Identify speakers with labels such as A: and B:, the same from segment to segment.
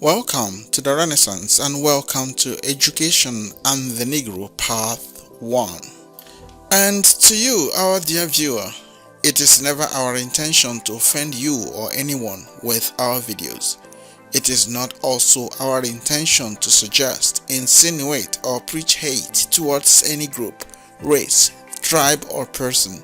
A: Welcome to the Renaissance and welcome to Education and the Negro Part 1. And to you, our dear viewer, it is never our intention to offend you or anyone with our videos. It is not also our intention to suggest, insinuate, or preach hate towards any group, race, tribe, or person.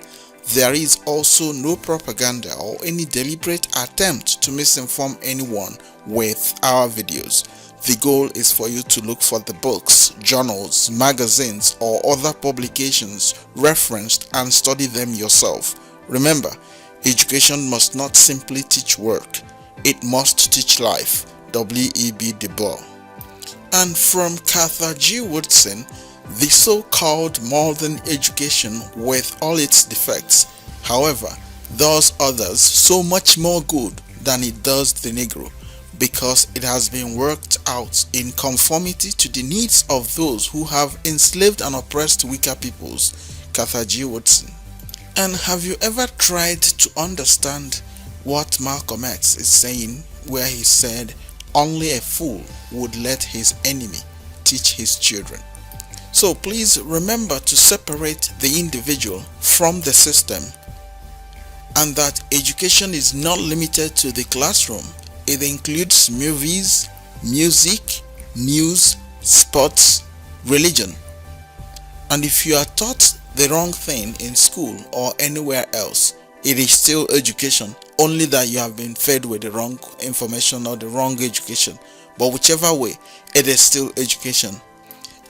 A: There is also no propaganda or any deliberate attempt to misinform anyone with our videos. The goal is for you to look for the books, journals, magazines, or other publications referenced and study them yourself. Remember, education must not simply teach work, it must teach life. W.E.B. Du Bois. And from Carter G. Woodson, the so-called modern education with all its defects, however, does others so much more good than it does the Negro, because it has been worked out in conformity to the needs of those who have enslaved and oppressed weaker peoples. Carter G. Woodson. And have you ever tried to understand what Malcolm X is saying, where he said, "Only a fool would let his enemy teach his children"? So please remember to separate the individual from the system, and that education is not limited to the classroom. It includes movies, music, news, sports, religion. And if you are taught the wrong thing in school or anywhere else, it is still education, only that you have been fed with the wrong information or the wrong education. But whichever way, it is still education.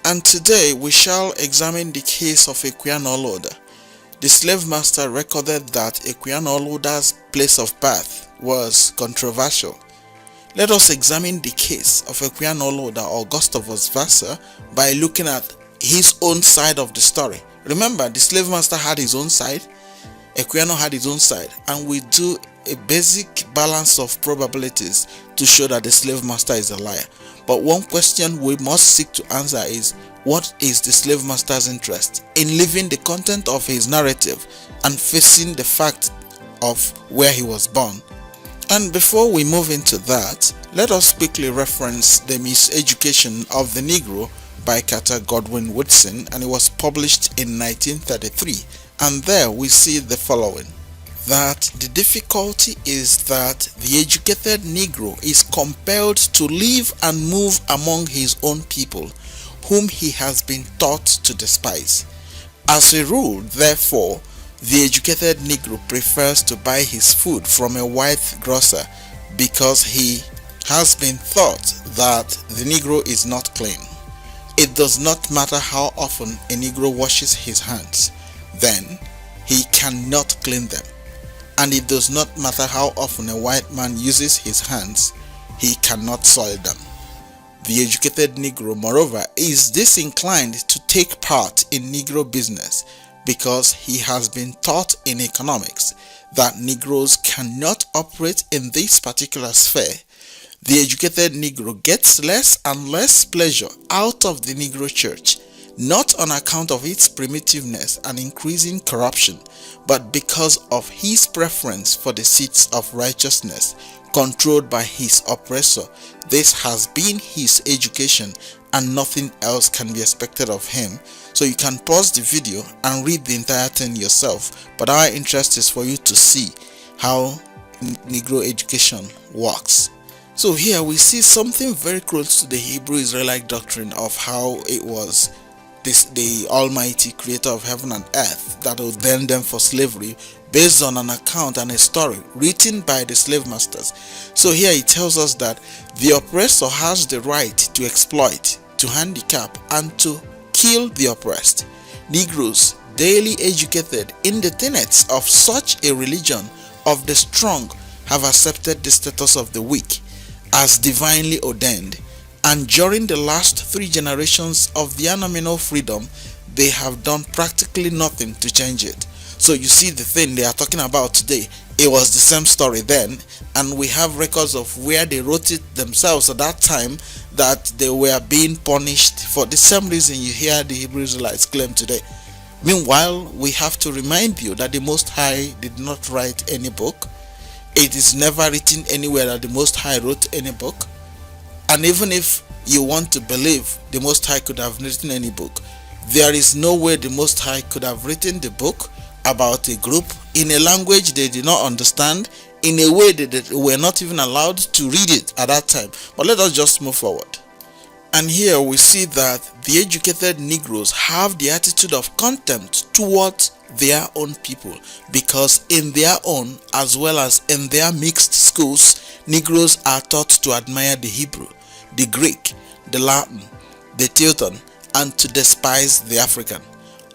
A: And today we shall examine the case of Equiano Oloda. The slave master recorded that Equiano Oloda's place of birth was controversial. Let us examine the case of Equiano Oloda or Gustavus Vassa by looking at his own side of the story. Remember, the slave master had his own side, Equiano had his own side, and we do a basic balance of probabilities to show that the slave master is a liar. But one question we must seek to answer is, what is the slave master's interest in leaving the content of his narrative and facing the fact of where he was born? And before we move into that, let us quickly reference the Miseducation of the Negro by Carter Godwin Woodson, and it was published in 1933. And there we see the following: that the difficulty is that the educated Negro is compelled to live and move among his own people, whom he has been taught to despise. As a rule, therefore, the educated Negro prefers to buy his food from a white grocer because he has been taught that the Negro is not clean. It does not matter how often a Negro washes his hands, then he cannot clean them. And it does not matter how often a white man uses his hands, he cannot soil them. The educated Negro, moreover, is disinclined to take part in Negro business because he has been taught in economics that Negroes cannot operate in this particular sphere. The educated Negro gets less and less pleasure out of the Negro church, not on account of its primitiveness and increasing corruption, but because of his preference for the seats of righteousness controlled by his oppressor. This has been his education, and nothing else can be expected of him. So you can pause the video and read the entire thing yourself, but our interest is for you to see how Negro education works. So here we see something very close to the Hebrew Israelite doctrine of how it was the Almighty Creator of heaven and earth that ordained them for slavery based on an account and a story written by the slave masters. So here it tells us that the oppressor has the right to exploit, to handicap, and to kill the oppressed. Negroes, daily educated in the tenets of such a religion of the strong, have accepted the status of the weak as divinely ordained, and during the last 3 generations of their nominal freedom, they have done practically nothing to change it. So you see, the thing they are talking about today, it was the same story then, and we have records of where they wrote it themselves at that time, that they were being punished for the same reason you hear the Hebrew Israelites claim today. Meanwhile, we have to remind you that the Most High did not write any book. It is never written anywhere that the Most High wrote any book. And even if you want to believe the Most High could have written any book, there is no way the Most High could have written the book about a group in a language they did not understand, in a way that they were not even allowed to read it at that time. But let us just move forward. And here we see that the educated Negroes have the attitude of contempt towards their own people, because in their own as well as in their mixed schools, Negroes are taught to admire the Hebrew, the Greek, the Latin, the Teuton, and to despise the African.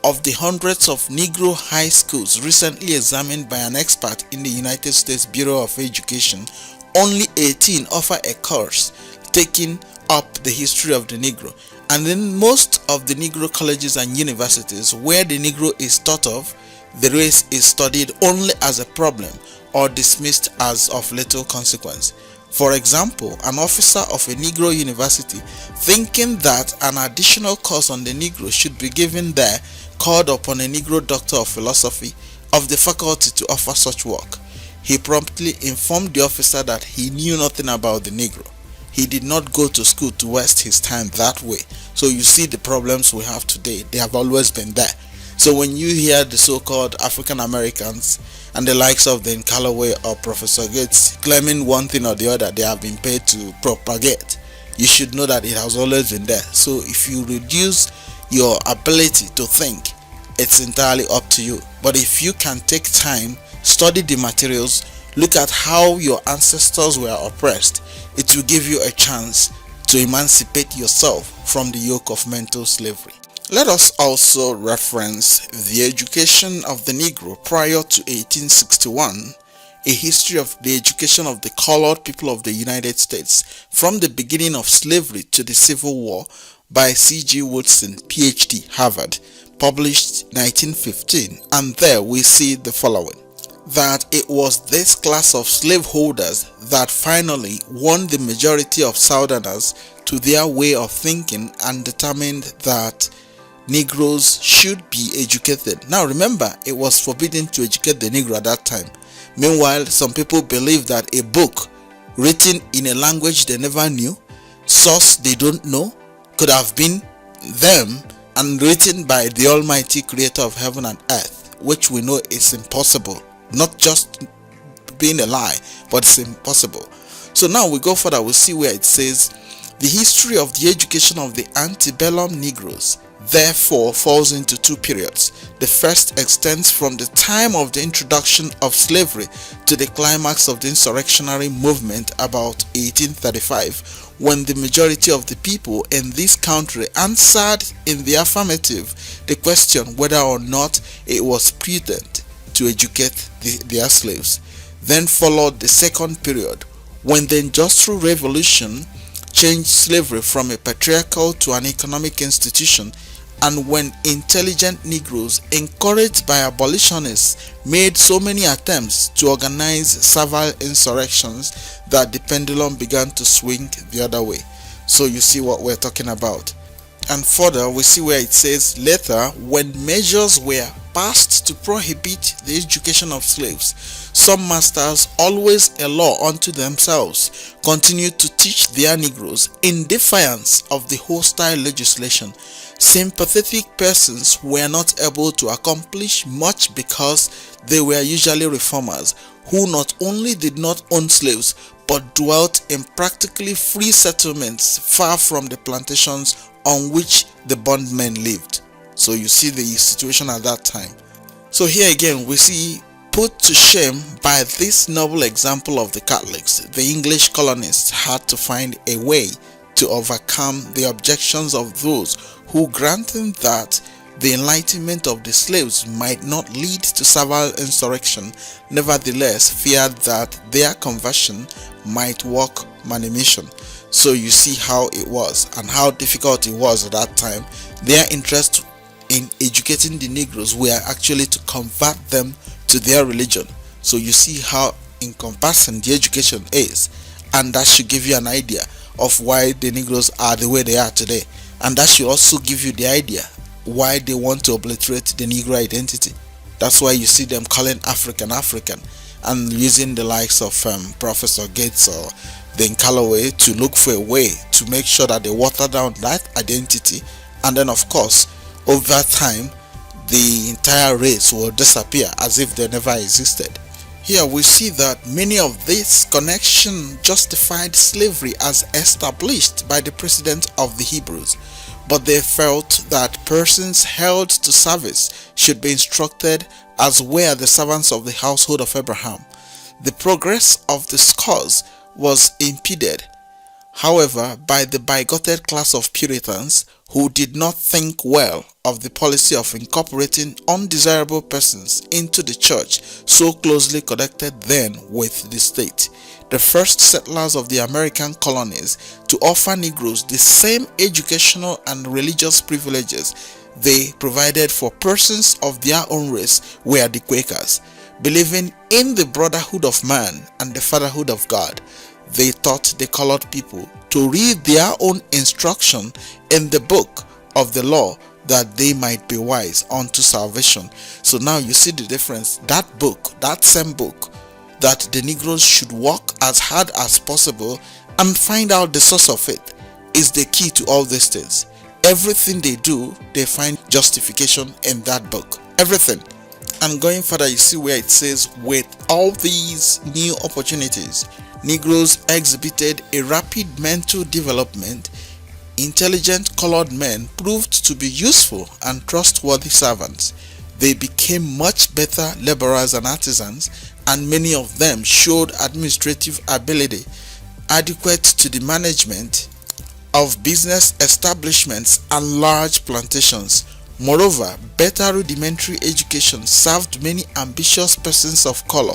A: Of the hundreds of Negro high schools recently examined by an expert in the United States Bureau of Education, only 18 offer a course taking up the history of the Negro. And in most of the Negro colleges and universities where the Negro is taught of, the race is studied only as a problem or dismissed as of little consequence. For example, an officer of a Negro university, thinking that an additional course on the Negro should be given there, called upon a Negro doctor of philosophy of the faculty to offer such work. He promptly informed the officer that he knew nothing about the Negro. He did not go to school to waste his time that way. So you see the problems we have today, they have always been there. So when you hear the so-called African Americans and the likes of the Calloway or Professor Gates claiming one thing or the other they have been paid to propagate, you should know that it has always been there. So if you reduce your ability to think, it's entirely up to you. But if you can take time, study the materials, look at how your ancestors were oppressed, it will give you a chance to emancipate yourself from the yoke of mental slavery. Let us also reference the education of the Negro prior to 1861, a history of the education of the colored people of the United States from the beginning of slavery to the Civil War by C.G. Woodson, Ph.D., Harvard, published 1915, and there we see the following: that it was this class of slaveholders that finally won the majority of Southerners to their way of thinking and determined that Negroes should be educated. Now remember, it was forbidden to educate the Negro at that time. Meanwhile, some people believe that a book written in a language they never knew, source they don't know, could have been them and written by the Almighty Creator of heaven and earth, which we know is impossible. Not just being a lie, but it's impossible. So now we go further, we see where it says, the history of the education of the antebellum Negroes therefore falls into two periods. The first extends from the time of the introduction of slavery to the climax of the insurrectionary movement about 1835, when the majority of the people in this country answered in the affirmative the question whether or not it was prudent to educate their slaves. Then followed the second period, when the Industrial Revolution changed slavery from a patriarchal to an economic institution, and when intelligent Negroes, encouraged by abolitionists, made so many attempts to organize servile insurrections that the pendulum began to swing the other way. So you see what we're talking about. And further, we see where it says, later, when measures were passed to prohibit the education of slaves, some masters, always a law unto themselves, continued to teach their Negroes in defiance of the hostile legislation. Sympathetic persons were not able to accomplish much because they were usually reformers who not only did not own slaves but dwelt in practically free settlements far from the plantations on which the bondmen lived. So you see the situation at that time. So here again we see, put to shame by this noble example of the Catholics, the English colonists had to find a way to overcome the objections of those who, granting that the enlightenment of the slaves might not lead to servile insurrection, nevertheless feared that their conversion might work manumission. So you see how it was and how difficult it was at that time. Their interest in educating the Negroes were actually to convert them to their religion. So you see how encompassing the education is, and that should give you an idea of why the Negroes are the way they are today. And that should also give you the idea why they want to obliterate the Negro identity. That's why you see them calling African and using the likes of Professor Gates or then Calloway to look for a way to make sure that they water down that identity, and then of course over time the entire race will disappear as if they never existed. Here we see that many of these connections justified slavery as established by the president of the Hebrews, but they felt that persons held to service should be instructed as were the servants of the household of Abraham. The progress of the cause was impeded, however, by the bigoted class of Puritans who did not think well of the policy of incorporating undesirable persons into the church so closely connected then with the state. The first settlers of the American colonies to offer Negroes the same educational and religious privileges they provided for persons of their own race were the Quakers. Believing in the brotherhood of man and the fatherhood of God, they taught the colored people to read their own instruction in the book of the law that they might be wise unto salvation. So now you see the difference. That book, that same book, that the Negroes should work as hard as possible and find out the source of it, is the key to all these things. Everything they do, they find justification in that book. Everything. And going further, you see where it says, with all these new opportunities, Negroes exhibited a rapid mental development. Intelligent colored men proved to be useful and trustworthy servants. They became much better laborers and artisans, and many of them showed administrative ability adequate to the management of business establishments and large plantations. Moreover, better rudimentary education served many ambitious persons of color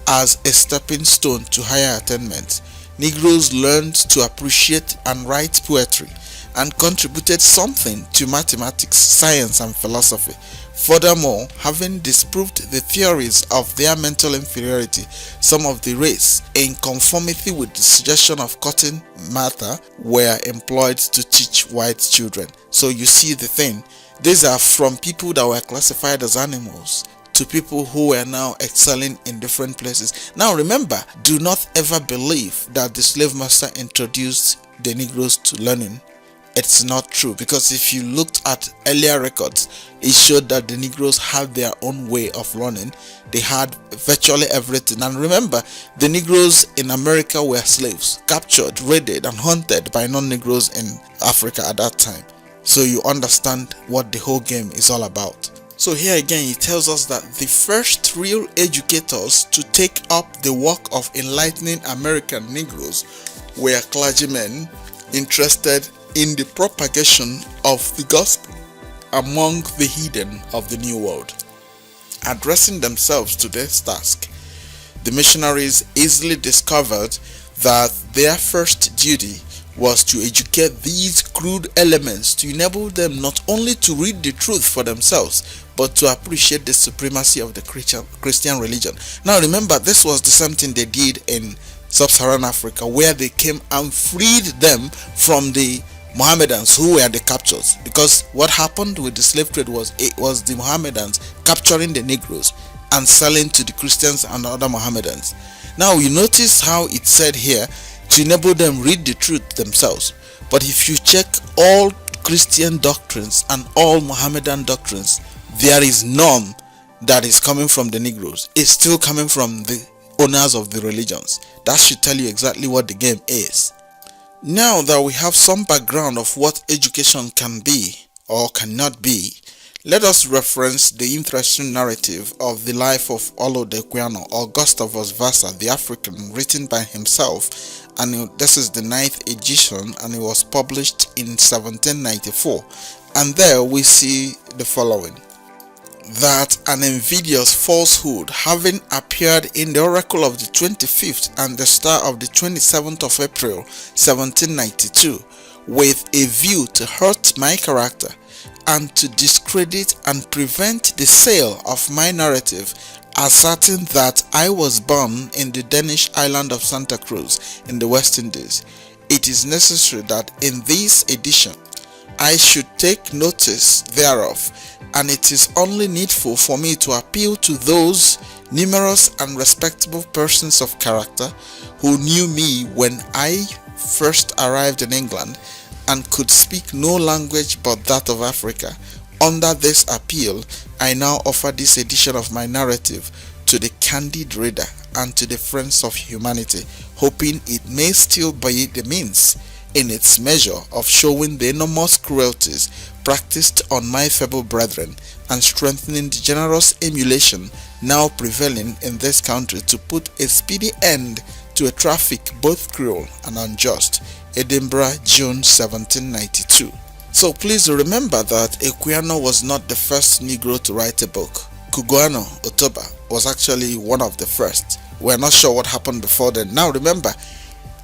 A: as a stepping stone to higher attainments. Negroes learned to appreciate and write poetry and contributed something to mathematics, science, and philosophy. Furthermore, having disproved the theories of their mental inferiority, some of the race, in conformity with the suggestion of cutting matter, were employed to teach white children. So you see the thing. These are from people that were classified as animals to people who were now excelling in different places. Now remember, do not ever believe that the slave master introduced the Negroes to learning. It's not true, because if you looked at earlier records, it showed that the Negroes had their own way of learning. They had virtually everything. And remember, the Negroes in America were slaves, captured, raided, and hunted by non-Negroes in Africa at that time. So you understand what the whole game is all about. So here again, he tells us that the first real educators to take up the work of enlightening American Negroes were clergymen interested in the propagation of the gospel among the heathen of the New World. Addressing themselves to this task, the missionaries easily discovered that their first duty was to educate these crude elements to enable them not only to read the truth for themselves, but to appreciate the supremacy of the Christian religion. Now remember, this was the same thing they did in sub-Saharan Africa, where they came and freed them from the Mohammedans who were the captors. Because what happened with the slave trade was, it was the Mohammedans capturing the Negroes and selling to the Christians and other Mohammedans. Now you notice how it said here, to enable them read the truth themselves. But if you check all Christian doctrines and all Mohammedan doctrines, there is none that is coming from the Negroes. It's still coming from the owners of the religions. That should tell you exactly what the game is. Now that we have some background of what education can be or cannot be, let us reference the interesting narrative of the life of Olodequano, or Gustavus Vassa, the African, written by himself, and this is the 9th edition, and it was published in 1794. And there we see the following: that an invidious falsehood having appeared in the oracle of the 25th and the star of the 27th of April 1792, with a view to hurt my character and to discredit and prevent the sale of my narrative, asserting that I was born in the Danish island of Santa Cruz in the West Indies, it is necessary that in this edition I should take notice thereof, and it is only needful for me to appeal to those numerous and respectable persons of character who knew me when I first arrived in England and could speak no language but that of Africa. Under this appeal, I now offer this edition of my narrative to the candid reader and to the friends of humanity, hoping it may still be the means in its measure of showing the enormous cruelties practiced on my feeble brethren and strengthening the generous emulation now prevailing in this country to put a speedy end to a traffic both cruel and unjust. Edinburgh, June 1792. So please remember that Equiano was not the first Negro to write a book. Kuguano Otoba was actually one of the first. We're not sure what happened before then. Now remember,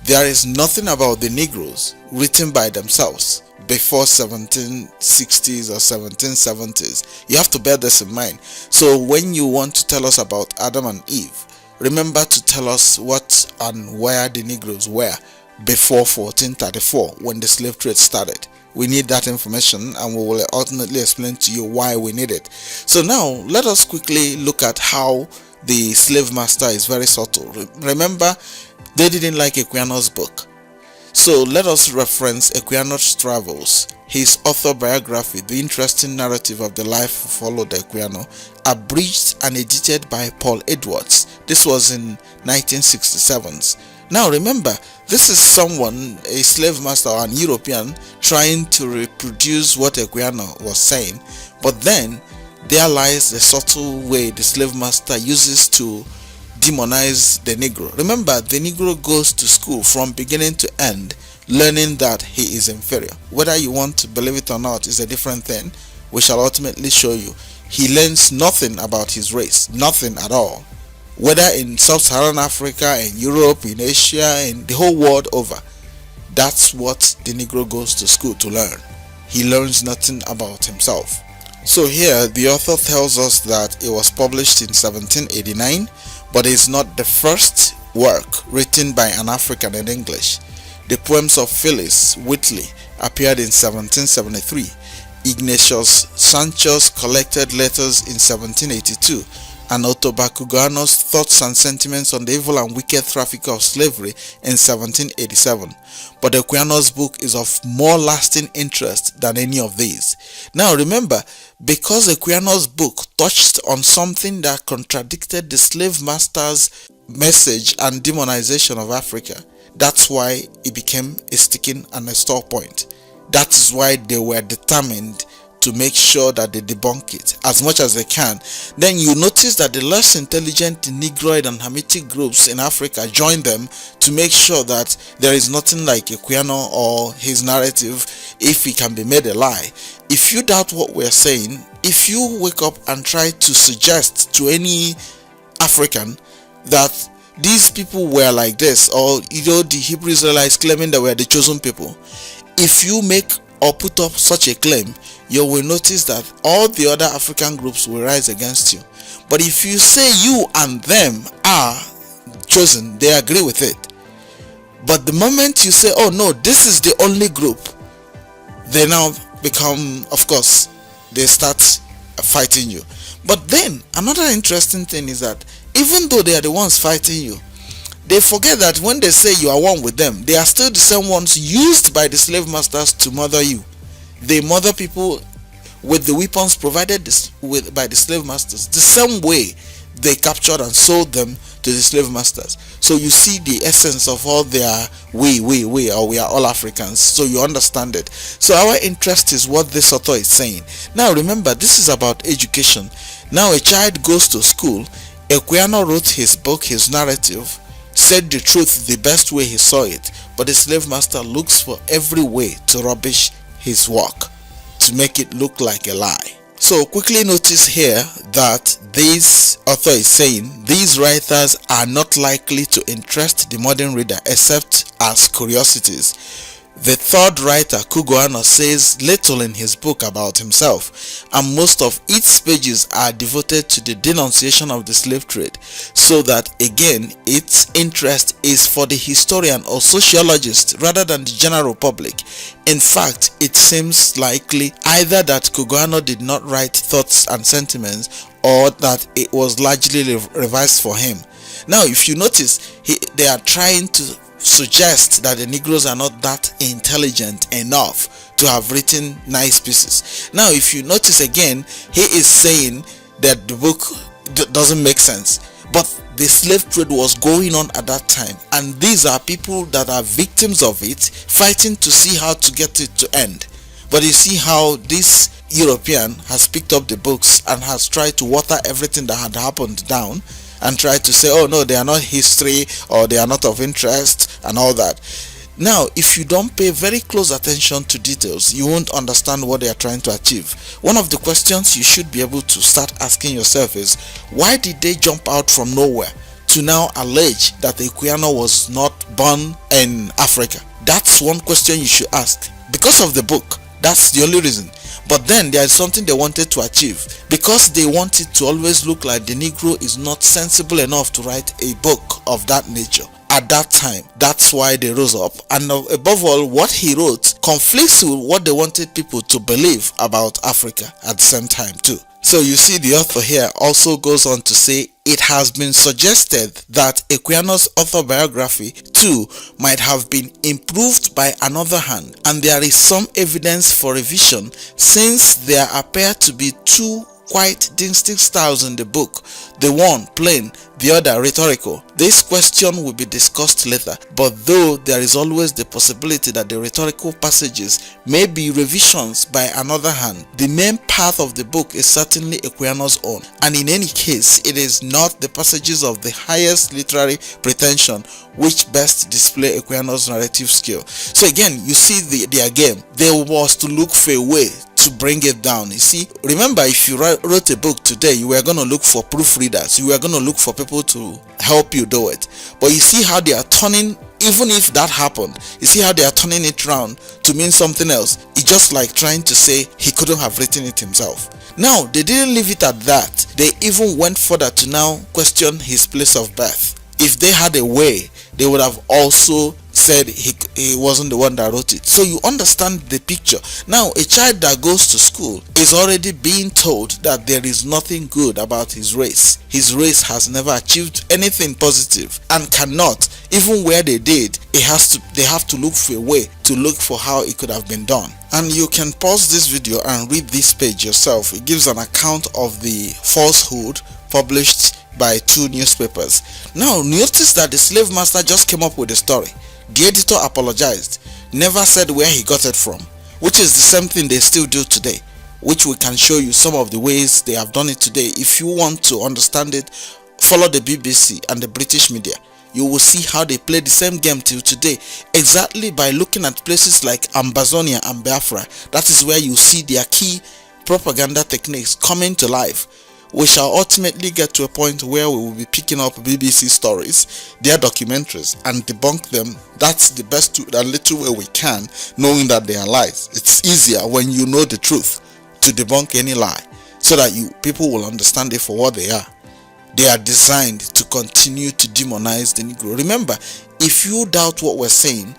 A: there is nothing about the Negroes written by themselves before 1760s or 1770s. You have to bear this in mind. So when you want to tell us about Adam and Eve, remember to tell us what and where the Negroes were before 1434 when the slave trade started. We need that information, and we will ultimately explain to you why we need it. So now let us quickly look at how the slave master is very subtle. Remember, they didn't like Equiano's book. So let us reference Equiano's travels, his autobiography, the interesting narrative of the life followed Equiano, abridged and edited by Paul Edwards. This was in 1967. Now remember, this is someone, a slave master or an European, trying to reproduce what Equiano was saying. But then, there lies the subtle way the slave master uses to demonize the Negro. Remember, the Negro goes to school from beginning to end, learning that he is inferior. Whether you want to believe it or not is a different thing. We shall ultimately show you. He learns nothing about his race, nothing at all. Whether in sub-Saharan Africa, in Europe, in Asia, in the whole world over. That's what the Negro goes to school to learn. He learns nothing about himself. So here, the author tells us that it was published in 1789, but it's not the first work written by an African in English. The poems of Phyllis Whitley appeared in 1773. Ignatius Sancho's collected letters in 1782. And Otoba Kuguano's thoughts and sentiments on the evil and wicked traffic of slavery in 1787. But Equiano's book is of more lasting interest than any of these. Now remember, because Equiano's book touched on something that contradicted the slave master's message and demonization of Africa, that's why it became a sticking and a sore point. That is why they were determined to make sure that they debunk it as much as they can. Then you notice that the less intelligent Negroid and Hamitic groups in Africa join them to make sure that there is nothing like Equiano or his narrative if it can be made a lie. If you doubt what we're saying, if you wake up and try to suggest to any African that these people were like this, or the Hebrew Israelites claiming they were the chosen people, if you make or put up such a claim, you will notice that all the other African groups will rise against you. But if you say you and them are chosen, they agree with it. But the moment you say, oh no, this is the only group, they now become, of course, they start fighting you. But then another interesting thing is that even though they are the ones fighting you, they forget that when they say you are one with them, they are still the same ones used by the slave masters to murder you. They murder people with the weapons provided by the slave masters, the same way they captured and sold them to the slave masters. So you see the essence of all their or we are all Africans, so you understand it. So our interest is what this author is saying. Now remember, this is about education. Now a child goes to school. Equiano wrote his book, his narrative, said the truth the best way he saw it, but the slave master looks for every way to rubbish his work, to make it look like a lie. So quickly notice here that this author is saying these writers are not likely to interest the modern reader except as curiosities. The third writer, Kugoano, says little in his book about himself, and most of its pages are devoted to the denunciation of the slave trade, so that again its interest is for the historian or sociologist rather than the general public. In fact, it seems likely either that Kugoano did not write thoughts and sentiments, or that it was largely revised for him. Now, if you notice, they are trying to suggest that the Negroes are not that intelligent enough to have written nice pieces. Now, if you notice again, he is saying that the book doesn't make sense, but the slave trade was going on at that time, and these are people that are victims of it, fighting to see how to get it to end. But you see how this European has picked up the books and has tried to water everything that had happened down, and try to say, oh no, they are not history, or they are not of interest, and all that. Now, if you don't pay very close attention to details, you won't understand what they are trying to achieve. One of the questions you should be able to start asking yourself is, why did they jump out from nowhere to now allege that the Equiano was not born in Africa? That's one question you should ask. Because of the book, that's the only reason. But then there is something they wanted to achieve, because they wanted to always look like the Negro is not sensible enough to write a book of that nature at that time. That's why they rose up, and above all, what he wrote conflicts with what they wanted people to believe about Africa at the same time too. So you see, the author here also goes on to say it has been suggested that Equiano's autobiography too might have been improved by another hand, and there is some evidence for revision, since there appear to be two quite distinct styles in the book, the one plain, the other rhetorical. This question will be discussed later, but though there is always the possibility that the rhetorical passages may be revisions by another hand, the main path of the book is certainly Equiano's own, and in any case, it is not the passages of the highest literary pretension which best display Equiano's narrative skill. So again, you see their game. They was to look for a way to bring it down. You see, remember, if you wrote a book today, you were going to look for proofreaders, you were going to look for people to help you do it. But you see how they are turning, even if that happened, you see how they are turning it around to mean something else. It's just like trying to say he couldn't have written it himself. Now, they didn't leave it at that. They even went further to now question his place of birth. If they had a way, they would have also said he wasn't the one that wrote it. So you understand the picture. Now, a child that goes to school is already being told that there is nothing good about his race. His race has never achieved anything positive and cannot. Even where they did, they have to look for a way to look for how it could have been done. And you can pause this video and read this page yourself. It gives an account of the falsehood published by two newspapers. Now, notice that the slave master just came up with a story. The editor apologized, never said where he got it from, which is the same thing they still do today, which we can show you some of the ways they have done it today. If you want to understand it, follow the BBC and the British media. You will see how they play the same game till today, exactly by looking at places like Ambazonia and Biafra. That is where you see their key propaganda techniques coming to life. We shall ultimately get to a point where we will be picking up BBC stories, their documentaries, and debunk them. That's the best and little way we can, knowing that they are lies. It's easier when you know the truth to debunk any lie, so that people will understand it for what they are. They are designed to continue to demonize the Negro. Remember, if you doubt what we're saying,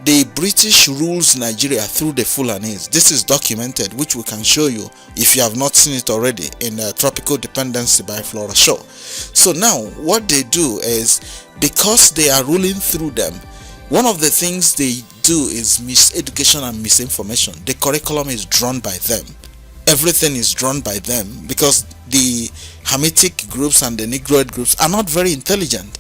A: the British rules Nigeria through the Fulanis. This is documented, which we can show you if you have not seen it already, in Tropical Dependency by Flora Shaw. So now what they do is, because they are ruling through them, one of the things they do is miseducation and misinformation. The curriculum is drawn by them. Everything is drawn by them, because the Hamitic groups and the Negroid groups are not very intelligent.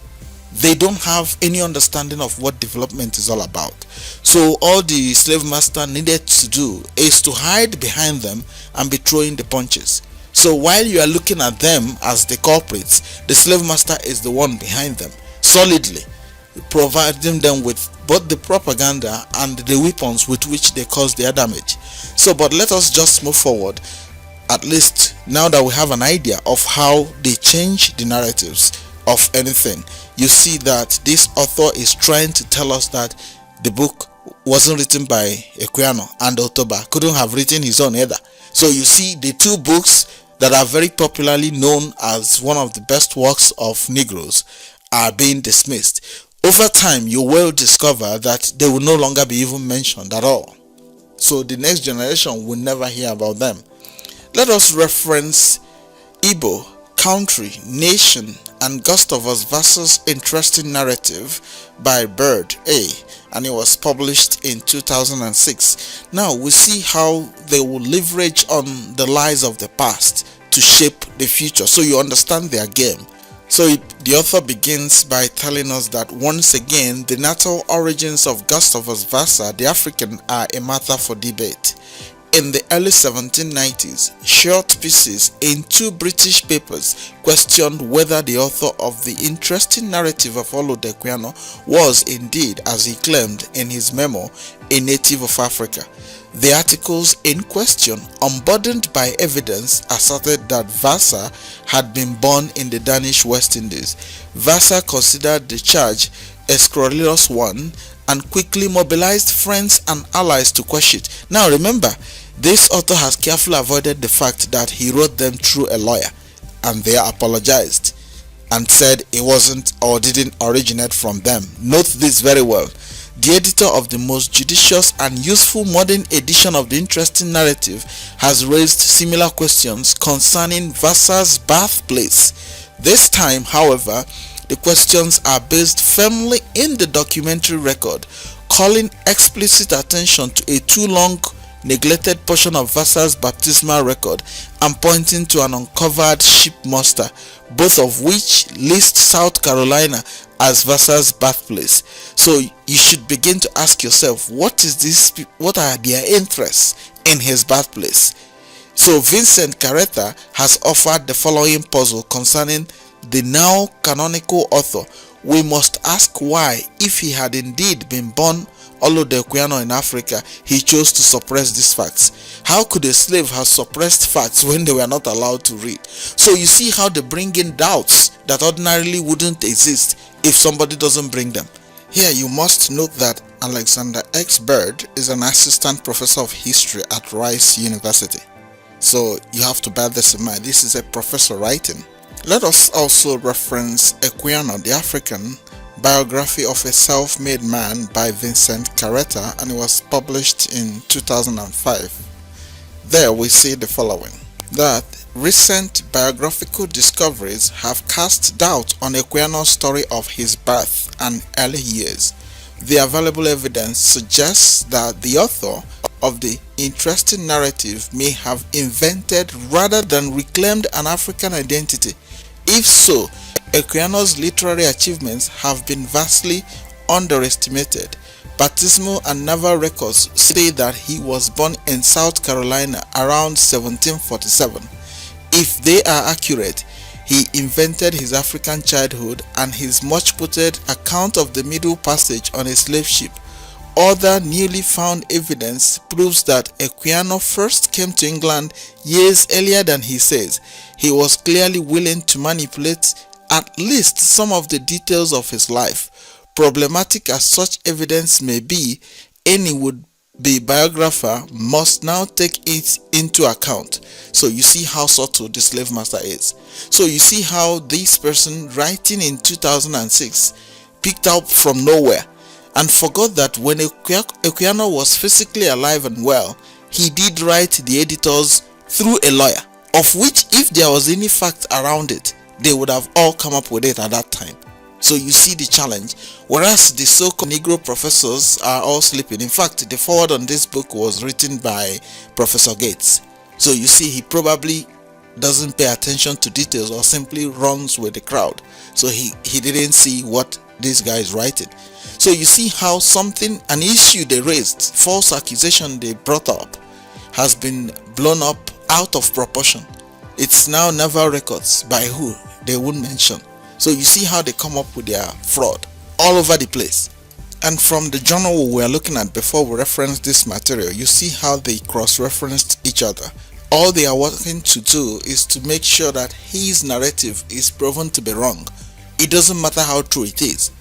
A: They don't have any understanding of what development is all about. So all the slave master needed to do is to hide behind them and be throwing the punches. So while you are looking at them as the culprits, the slave master is the one behind them, solidly providing them with both the propaganda and the weapons with which they cause their damage. So, but let us just move forward, at least now that we have an idea of how they change the narratives of anything. You see that this author is trying to tell us that the book wasn't written by Equiano, and Otoba couldn't have written his own either. So you see, the two books that are very popularly known as one of the best works of Negroes are being dismissed. Over time, you will discover that they will no longer be even mentioned at all. So the next generation will never hear about them. Let us reference Igbo, Country, Nation, and Gustavus Vasa's interesting narrative by Bird A, and it was published in 2006. Now we see how they will leverage on the lies of the past to shape the future, so you understand their game. So the author begins by telling us that once again the natal origins of Gustavus Vasa the African are a matter for debate. In the early 1790s, short pieces in two British papers questioned whether the author of the interesting narrative of Equiano was indeed, as he claimed in his memo, a native of Africa. The articles in question, unburdened by evidence, asserted that Vasa had been born in the Danish West Indies. Vasa considered the charge a scurrilous one and quickly mobilized friends and allies to quash it. Now remember, this author has carefully avoided the fact that he wrote them through a lawyer, and they apologized and said it wasn't or didn't originate from them. Note this very well. The editor of the most judicious and useful modern edition of the interesting narrative has raised similar questions concerning Vasa's birthplace. This time, however, the questions are based firmly in the documentary record, calling explicit attention to a too long neglected portion of Vasa's baptismal record and pointing to an uncovered ship muster, both of which list South Carolina as Vasa's birthplace. So you should begin to ask yourself, what are their interests in his birthplace? So Vincent Carretta has offered the following puzzle concerning the now canonical author. We must ask why, if he had indeed been born Equiano in Africa, he chose to suppress these facts. How could a slave have suppressed facts when they were not allowed to read? So you see how they bring in doubts that ordinarily wouldn't exist if somebody doesn't bring them. Here you must note that Alexander X. Bird is an assistant professor of history at Rice University. So you have to bear this in mind. This is a professor writing. Let us also reference Equiano the African, biography of a self-made man by Vincent Carretta, and it was published in 2005. There we see the following: that recent biographical discoveries have cast doubt on Equiano's story of his birth and early years. The available evidence suggests that the author of the interesting narrative may have invented rather than reclaimed an African identity. If so, Equiano's literary achievements have been vastly underestimated. Baptismal and naval records say that he was born in South Carolina around 1747. If they are accurate, he invented his African childhood and his much-quoted account of the Middle Passage on a slave ship. Other newly found evidence proves that Equiano first came to England years earlier than he says. He was clearly willing to manipulate at least some of the details of his life. Problematic as such evidence may be, any would-be biographer must now take it into account. So you see how subtle the slave master is. So you see how this person writing in 2006 picked up from nowhere and forgot that when Equiano was physically alive and well, he did write the editors through a lawyer, of which if there was any fact around it, they would have all come up with it at that time. So you see the challenge. Whereas the so-called Negro professors are all sleeping. In fact, the foreword on this book was written by Professor Gates. So you see, he probably doesn't pay attention to details or simply runs with the crowd. So he didn't see what this guy is writing. So you see how an issue they raised, false accusation they brought up, has been blown up out of proportion. It's now naval records by who they won't mention. So you see how they come up with their fraud all over the place. And from the journal we were looking at before we referenced this material, you see how they cross-referenced each other. All they are working to do is to make sure that his narrative is proven to be wrong. It doesn't matter how true it is.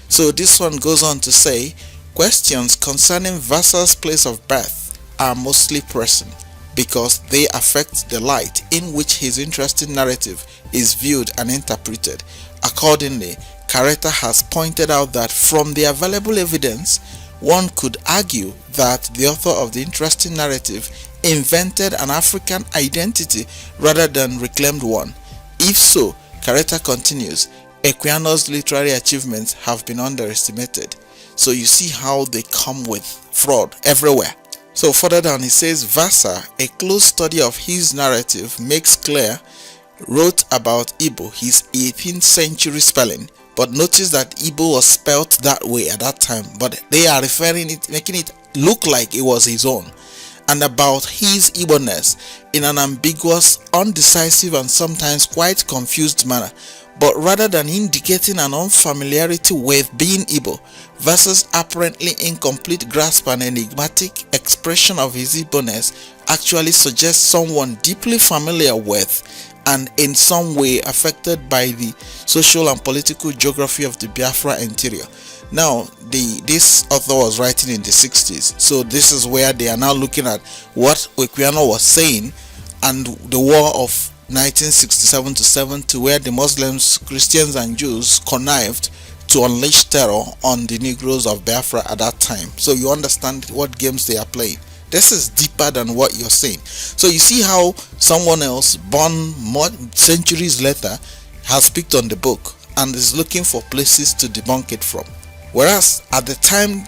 A: So this one goes on to say, questions concerning Vasa's place of birth are mostly pressing because they affect the light in which his interesting narrative is viewed and interpreted. Accordingly, Caretta has pointed out that from the available evidence, one could argue that the author of the interesting narrative invented an African identity rather than reclaimed one. If so, Caretta continues, Equiano's literary achievements have been underestimated. So you see how they come with fraud everywhere. So further down he says, Vasa, a close study of his narrative makes clear, wrote about Igbo, his 18th century spelling, but notice that Igbo was spelt that way at that time, but they are referring it, making it look like it was his own, and about his Igbo-ness in an ambiguous, undecisive and sometimes quite confused manner. But rather than indicating an unfamiliarity with being Igbo, Vasa's apparently incomplete grasp and enigmatic expression of his Igbo-ness actually suggests someone deeply familiar with and in some way affected by the social and political geography of the Biafra interior. Now, this author was writing in the 60s, so this is where they are now looking at what Equiano was saying and the war of 1967 to 70, where the Muslims, Christians and Jews connived to unleash terror on the Negroes of Biafra at that time. So you understand what games they are playing. This is deeper than what you're saying. So you see how someone else born more centuries later has picked on the book and is looking for places to debunk it from. Whereas at the time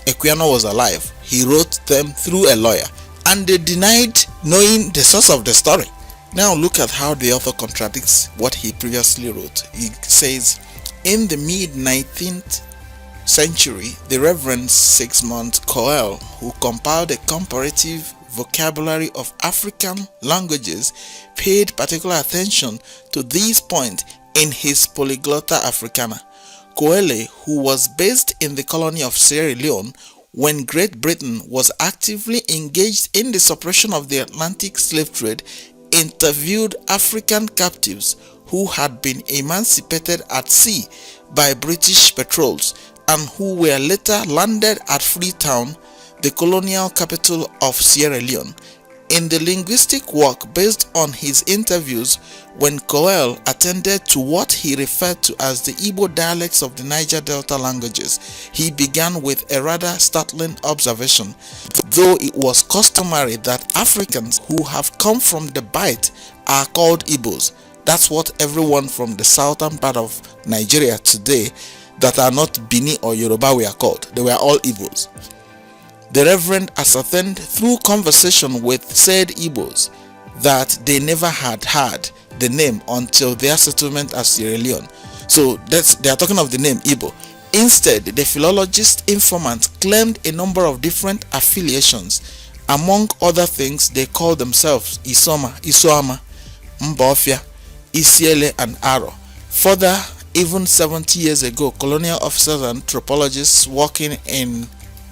A: Equiano was alive, he wrote them through a lawyer and they denied knowing the source of the story. Now look at how the author contradicts what he previously wrote. He says, in the mid-19th century, the Reverend Sigmund Coel, who compiled a comparative vocabulary of African languages, paid particular attention to these points in his Polyglotta Africana. Coel, who was based in the colony of Sierra Leone when Great Britain was actively engaged in the suppression of the Atlantic slave trade, interviewed African captives who had been emancipated at sea by British patrols and who were later landed at Freetown, the colonial capital of Sierra Leone. In the linguistic work based on his interviews, when Coel attended to what he referred to as the Igbo dialects of the Niger Delta languages, he began with a rather startling observation. Though it was customary that Africans who have come from the Bight are called Igbos, that's what everyone from the southern part of Nigeria today that are not Bini or Yoruba were called. They were all Igbos. The Reverend ascertained through conversation with said Igbos that they never had heard the name until their settlement at Sierra Leone. So they are talking of the name Igbo. Instead, the philologist informant claimed a number of different affiliations. Among other things, they called themselves Isoma, Isoama, Mbofia, Isiele and Aro. Further, even 70 years ago, colonial officers and anthropologists working in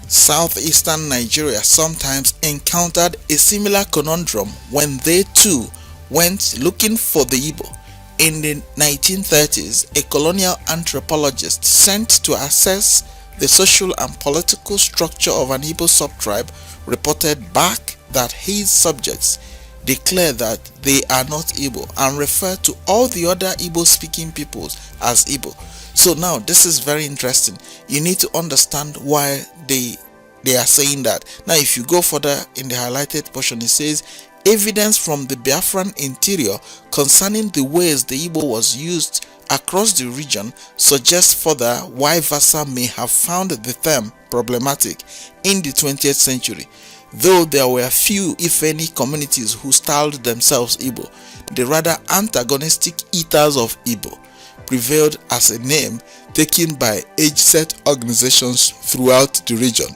A: southeastern Nigeria sometimes encountered a similar conundrum when they too went looking for the Igbo. In the 1930s, a colonial anthropologist sent to assess the social and political structure of an Igbo subtribe reported back that his subjects declare that they are not Igbo and refer to all the other Igbo-speaking peoples as Igbo. So now this is very interesting. You need to understand why they are saying that. Now if you go further in the highlighted portion, it says evidence from the Biafran interior concerning the ways the Igbo was used across the region suggests further why Vasa may have found the term problematic in the 20th century. Though there were few, if any, communities who styled themselves Igbo, the rather antagonistic eaters of Igbo prevailed as a name taken by age-set organizations throughout the region.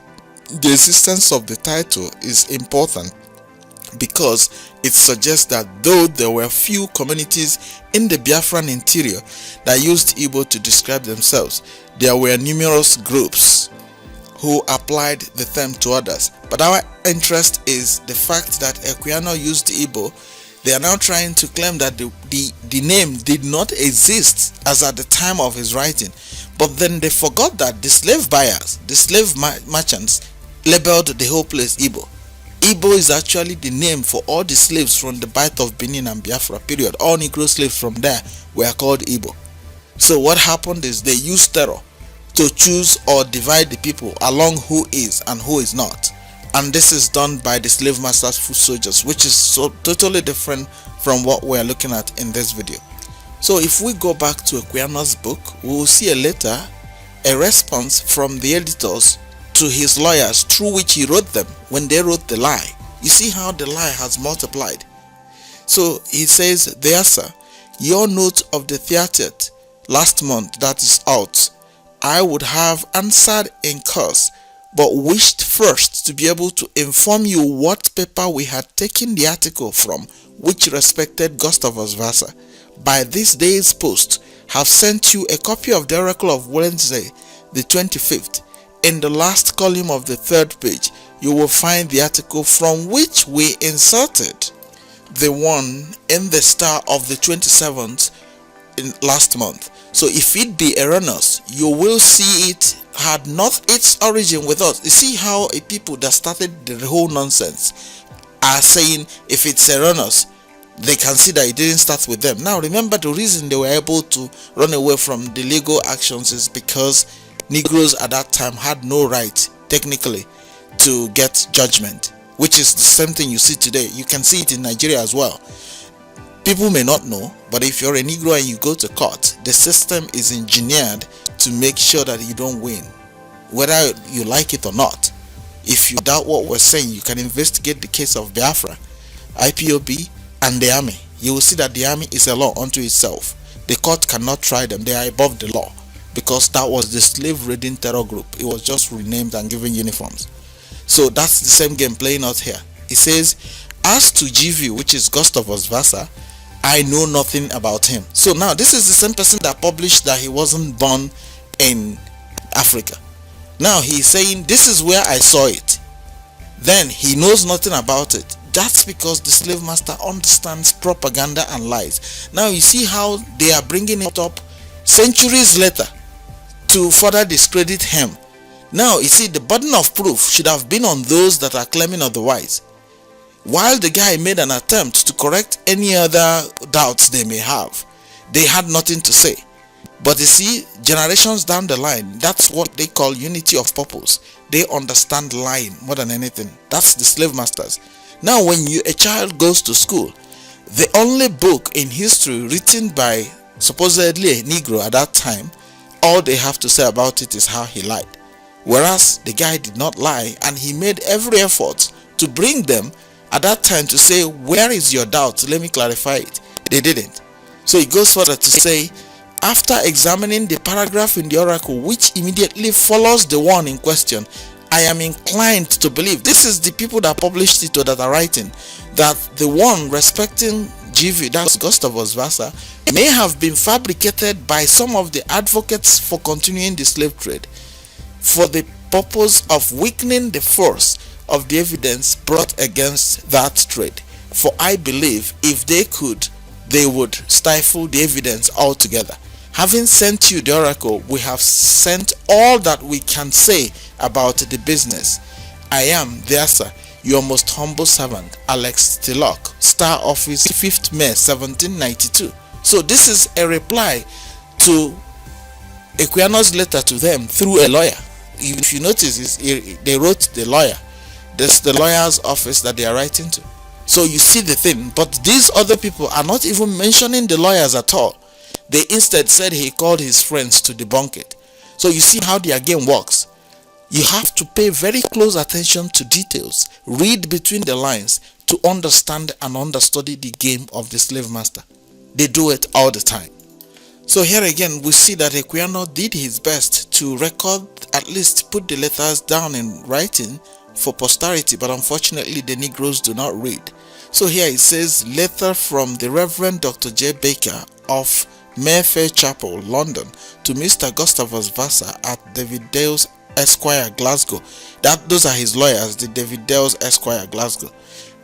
A: The existence of the title is important because it suggests that though there were few communities in the Biafran interior that used Igbo to describe themselves, there were numerous groups who applied the term to others. But our interest is the fact that Equiano used Igbo They are now trying to claim that the name did not exist as at the time of his writing. But then they forgot that the slave buyers, the slave merchants, labeled the whole place Igbo. Igbo is actually the name for all the slaves from the Bight of Benin and Biafra period. All Negro slaves from there were called Igbo. So what happened is they used terror to choose or divide the people along who is and who is not. And this is done by the slave masters, foot soldiers, which is so totally different from what we are looking at in this video. So if we go back to Equiano's book, we will see a letter, a response from the editors to his lawyers through which he wrote them when they wrote the lie. You see how the lie has multiplied. So he says, "There, sir, your note of the 30th last month that is out, I would have answered in course, but wished first to be able to inform you what paper we had taken the article from, which respected Gustavus Vassa. By this day's post, have sent you a copy of the Oracle of Wednesday, the 25th. In the last column of the 3rd page, you will find the article from which we inserted the one in the star of the 27th in last month. So if it be erroneous, you will see it had not its origin with us." You see how a people that started the whole nonsense are saying if it's erroneous, they can see that it didn't start with them. Now remember, the reason they were able to run away from the legal actions is because Negroes at that time had no right technically to get judgment, which is the same thing you see today. You can see it in Nigeria as well. People may not know, but if you're a Negro and you go to court, the system is engineered to make sure that you don't win, whether you like it or not. If you doubt what we're saying, you can investigate the case of Biafra, IPOB, and the army. You will see that the army is a law unto itself. The court cannot try them. They are above the law, because that was the slave raiding terror group. It was just renamed and given uniforms. So that's the same game playing out here. It says, "As to GV, which is Gustavus Vassa, I know nothing about him." So now this is the same person that published that he wasn't born in Africa. Now he's saying, "This is where I saw it." Then he knows nothing about it. That's because the slave master understands propaganda and lies. Now you see how they are bringing it up centuries later to further discredit him. Now you see, the burden of proof should have been on those that are claiming otherwise, while the guy made an attempt to correct any other doubts they may have. They had nothing to say. But you see, generations down the line, that's what they call unity of purpose. They understand lying more than anything. That's the slave masters. Now when a child goes to school, the only book in history written by supposedly a Negro at that time, all they have to say about it is how he lied. Whereas the guy did not lie, and he made every effort to bring them at that time to say, "Where is your doubt? Let me clarify it." They didn't. So he goes further to say, "After examining the paragraph in the oracle which immediately follows the one in question, I am inclined to believe," this is the people that published it or that are writing, "that the one respecting GV, that's Gustavus Vassa, may have been fabricated by some of the advocates for continuing the slave trade, for the purpose of weakening the force of the evidence brought against that trade. For I believe if they could, they would stifle the evidence altogether. Having sent you the oracle, we have sent all that we can say about the business. I am, there, sir, your most humble servant, Alex Tillock, Star Office, 5th May 1792. So this is a reply to Equiano's letter to them through a lawyer. If you notice, they wrote the lawyer. That's the lawyer's office that they are writing to. So you see the thing, but these other people are not even mentioning the lawyers at all. They instead said he called his friends to debunk it. So you see how the game works. You have to pay very close attention to details, read between the lines to understand and understudy the game of the slave master. They do it all the time. So here again we see that Equiano did his best to record, at least put the letters down in writing for posterity, but unfortunately the Negroes do not read. So here it says, "Letter from the Reverend Dr. J. Baker of Mayfair Chapel, London, to Mr. Gustavus Vassa at David Dales Esquire, Glasgow." Those are his lawyers, the David Dales Esquire, Glasgow.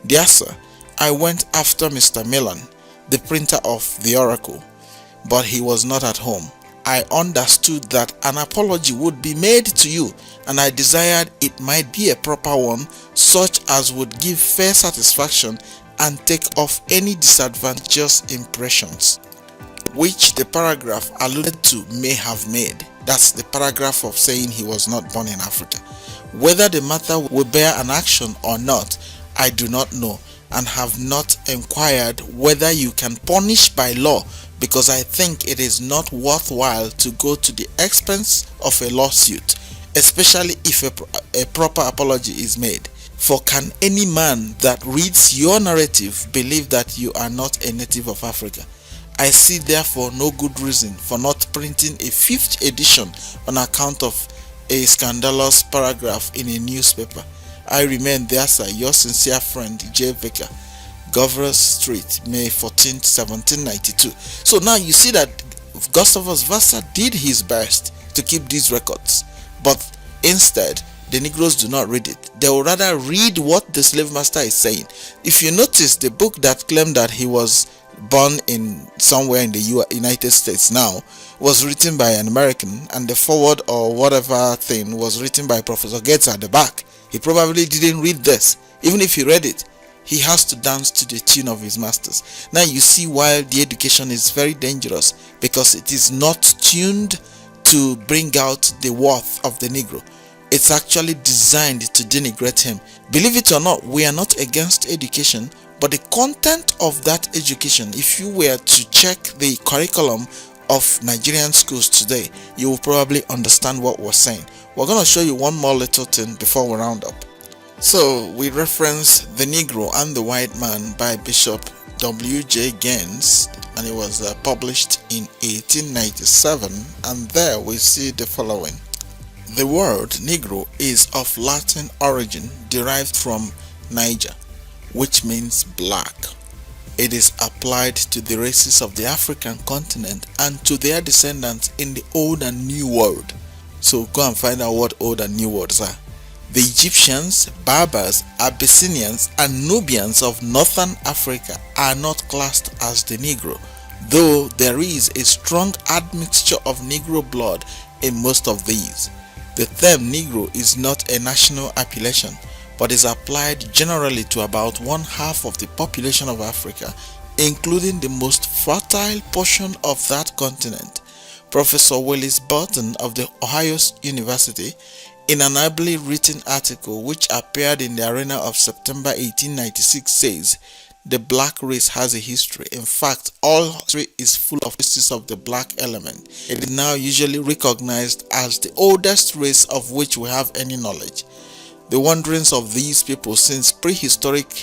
A: "Dear sir, I went after Mr. Milan, the printer of the Oracle, but he was not at home. I understood that an apology would be made to you, and I desired it might be a proper one, such as would give fair satisfaction and take off any disadvantageous impressions which the paragraph alluded to may have made. That's the paragraph of saying he was not born in Africa. Whether the matter will bear an action or not, I do not know, and have not inquired whether you can punish by law, because I think it is not worthwhile to go to the expense of a lawsuit, especially if a proper apology is made. For can any man that reads your narrative believe that you are not a native of Africa? I see therefore no good reason for not printing a 5th edition on account of a scandalous paragraph in a newspaper. I remain, dear sir, your sincere friend, J. Vicker, Governor Street, May 14, 1792. So now you see that Gustavus Vassa did his best to keep these records, but instead the Negroes do not read it. They will rather read what the slave master is saying. If you notice, the book that claimed that he was born in somewhere in the United States now was written by an American, and the forward or whatever thing was written by Professor Gates at the back. He probably didn't read this. Even if he read it, he has to dance to the tune of his masters. Now you see why the education is very dangerous, because it is not tuned to bring out the worth of the Negro. It's actually designed to denigrate him. Believe it or not, we are not against education, but the content of that education, if you were to check the curriculum of Nigerian schools today, you will probably understand what we're saying. We're going to show you one more little thing before we round up. So we reference The Negro and the White Man by Bishop W.J. Gaines, and it was published in 1897, and there we see the following. The word Negro is of Latin origin, derived from Niger, which means black. It is applied to the races of the African continent and to their descendants in the Old and New World. So go and find out what Old and New Worlds are. The Egyptians, Berbers, Abyssinians, and Nubians of northern Africa are not classed as the Negro, though there is a strong admixture of Negro blood in most of these. The term Negro is not a national appellation, but is applied generally to about 1/2 of the population of Africa, including the most fertile portion of that continent. Professor Willis Burton of the Ohio University, in an ably written article which appeared in the Arena of September 1896, says, "The black race has a history. In fact, all history is full of traces of the black element. It is now usually recognized as the oldest race of which we have any knowledge. The wanderings of these people since prehistoric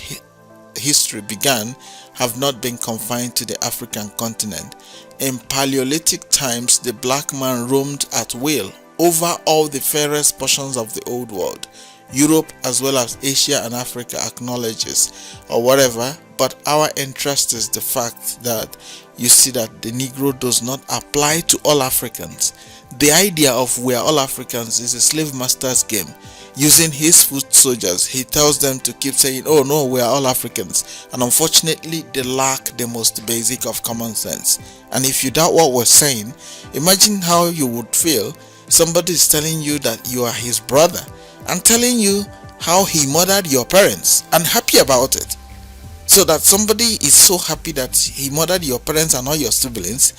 A: history began have not been confined to the African continent. In Paleolithic times, the black man roamed at will over all the fairest portions of the old world. Europe as well as Asia and Africa acknowledges or whatever, but our interest is the fact that you see that the Negro does not apply to all Africans. The idea of we are all Africans is a slave master's game. Using his foot soldiers, he tells them to keep saying, oh no, we are all Africans, and unfortunately they lack the most basic of common sense. And if you doubt what we're saying, imagine how you would feel. Somebody is telling you that you are his brother and telling you how he murdered your parents and happy about it. So that somebody is so happy that he murdered your parents and all your siblings,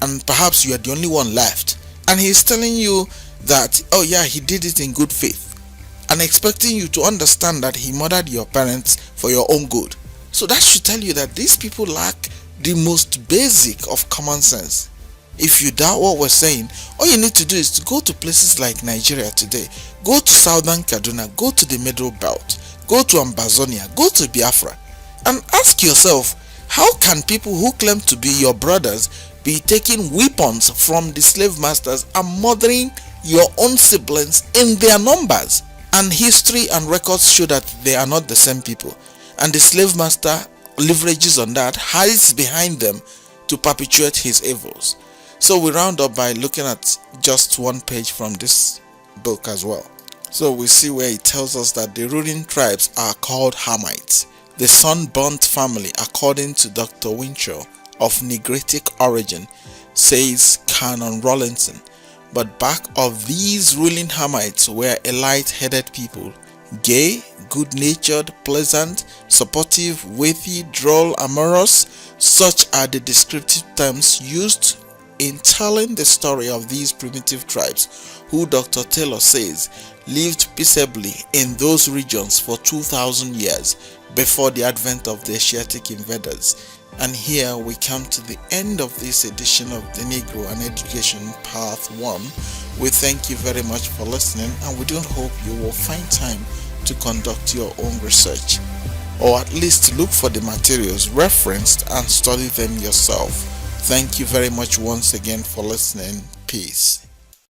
A: and perhaps you are the only one left, and he is telling you that, oh yeah, he did it in good faith, and expecting you to understand that he murdered your parents for your own good. So that should tell you that these people lack the most basic of common sense. If you doubt what we're saying, all you need to do is to go to places like Nigeria today. Go to southern Kaduna, go to the Middle Belt, go to Ambazonia, go to Biafra, and ask yourself, how can people who claim to be your brothers be taking weapons from the slave masters and murdering your own siblings in their numbers? And history and records show that they are not the same people, and the slave master leverages on that, hides behind them to perpetuate his evils. So we round up by looking at just one page from this book as well. So we see where it tells us that the ruling tribes are called Hamites, The sunburnt family, according to Dr. Winchell, of Negritic origin, says Canon Rawlinson. But back of these ruling Hamites were a light-headed people, gay, good-natured, pleasant, supportive, witty, droll, amorous. Such are the descriptive terms used in telling the story of these primitive tribes, who Dr. Taylor says lived peaceably in those regions for 2,000 years before the advent of the Asiatic invaders. And here we come to the end of this edition of the Negro and Education Part 1. We thank you very much for listening, and we do hope you will find time to conduct your own research, or at least look for the materials referenced and study them yourself. Thank you very much once again for listening. Peace.